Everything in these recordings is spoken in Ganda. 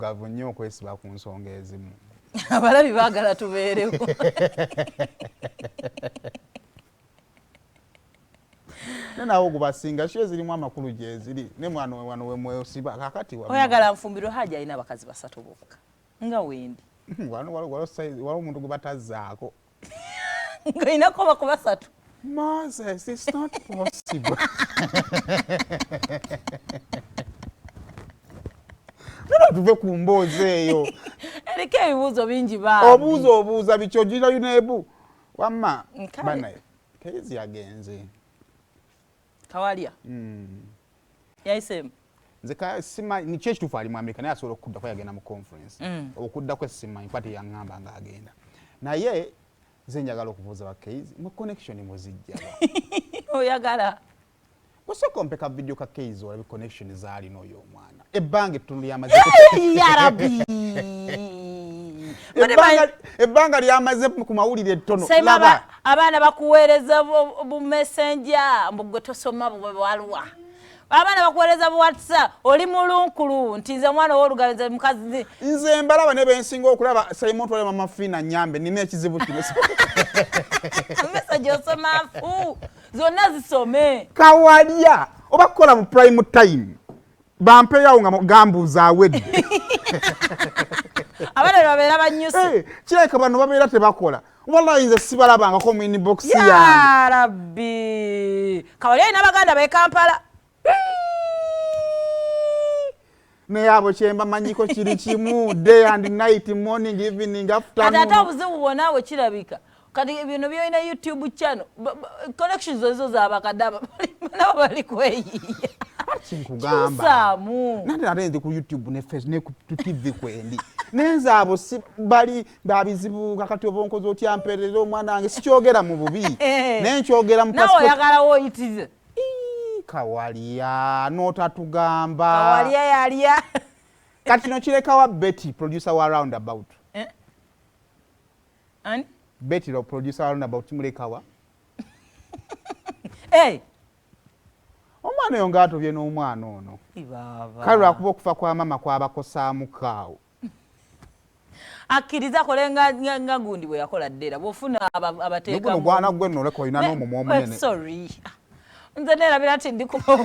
gavu nnyo okwesiba ku nsonga ezimu. Abalabi baagala tubeerewo. Nawo gubasinga sho zirimu amakulu gye ziri ne mwana wano we mwesiba kakati wa. Oyagala nfumbiro haja alina abakazi basatu bokka. Nga wendi. Wano omuntu gwe batazzaako. Ng'olinako bakuba basatu. Moses, it's not possible. Tuve ku mboozi eyo. Eriko ebibuuzo bingi baabi. Obuuza bicho gira yunebu. Wamma bana Kayz yagenze. Kawalya. Yaisem. Nze sima ni chechi tufali mu America naye asobola okudda kwa yagenda mu conference. Okudda kwe sima impati yangamba nga agenda. Naye nze njagala okubuuza ba Kayz mu connection muzijja. Oyagala. Kusoko mpeka video ka Kayz wala connection zaali no yo mwana. Ebange tundu yamaze ya Rabbi. Ebanga lyamaze ku mawulire ettono. Laba abaana bakuweereza bu messenger mbugo tosoma bwalwa. Abaana bakuweereza bu WhatsApp oli mulunkulu nti nze mwana w'olugalenze mukazi. Nze mbalaba ne bensinga okulaba Simon Twale mama Fina nyambe nina ekizibu kino. Message osoma fu zonna zisome. Kawalya obakola mu prime time. Bampe yawo nga gambuza awedde. Abana babeera banyuse. Kireka bano babeera tebakola. Wallahi nze sibalabangako mu inbox yange. Ya Rabbi. Kawalya ina baganda be Kampala. Ne yabo kyemba manyiko kiri kimu day and night morning evening afternoon. Ata obuzibu bwonawe kirabika. Kati bino byolina YouTube channel connections ezo z'abakadaba nabo bali kweyiya. Chinkugamba. Nandi narenze ku YouTube ne Facebook ne ku TV kwendi. Nenza abo si bali babizibu kakati obonkozi otyamperera omwana wange sikyogera mu bubi. Nenkyogera mu passport. Nawe oyagala woyitize. Kawalya notatugamba. Kawalya yalya. Kati no kireka wa Betty producer wa Roundabout. Ani? Betty the producer wa Roundabout mulekawa. Hey. Omwana yo ngaatobye n'omwana ono. Ibaba. Kale lwakuba okufa kwa mama kwabakosaamu kaawo. Akkiriza kolenga nga gundi bwe yakola ddera bwofuna abateeka. Nukuno gwana gwe noleka olina n'omumwa omunene. Sorry. Nze nerabira ati ndi kuba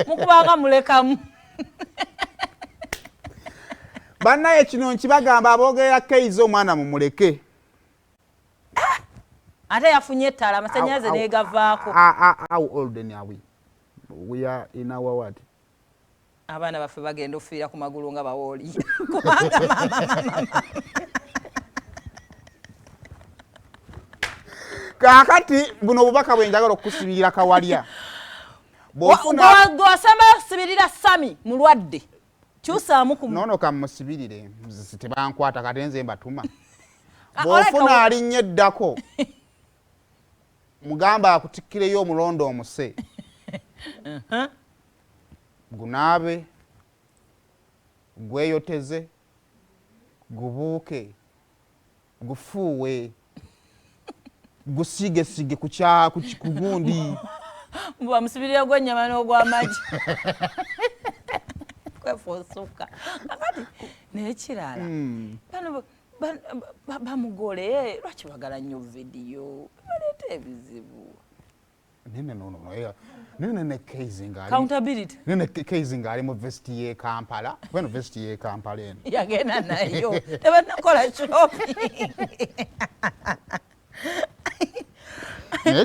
mukubanga mulekamu. Bannaye kino nkibagamba aboogera Kayz omwana mumuleke. Ate yafunye ettala amasannyalaze neegavaako. How old are we? We are in our what? Abaana baffe bagenda ofiira ku magulu nga bawooli. Kubanga mama. Kakati buno obubaka bwe njagala okusibirira Kawalya. Gwasamba sibirira Sami mulwadde. Kyusaamu ku nono kamusibirire tebankwata kati nze mbatuma. Bwofuna alinnye eddako. Mugamba akutikkireyo omulondo omuse. Gunaabe. Gweyoteze. Gubuuke. Gufuuwe. Gusige ku gundi. Mbwa musibirira gw'ennyama n'ogw'amagi. Kwefuusuka. Kakati n'ekirala. Bano bamugole lwaki bagala nnyo vidiyo baleeta ebizibu. Nene Kayz nga accountability. Nene Kayz nga ali mu vesti ye Kampala. Bweno vesti ye Kampala eno. Yagenda nayo. Tebanakola shopping.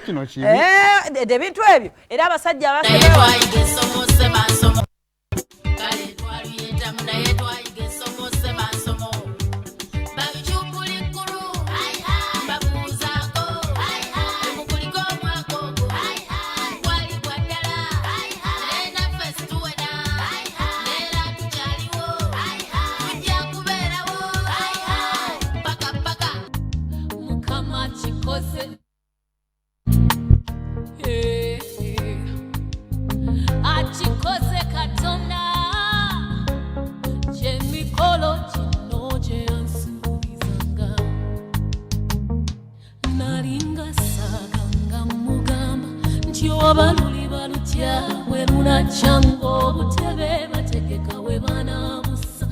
Kino kibi. Ebintu ebyo era abasajja abasebewa. Baluli balutya weruna chango butebe batekeka we bana busa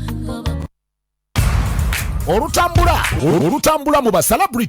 olutambula mu ba celebrity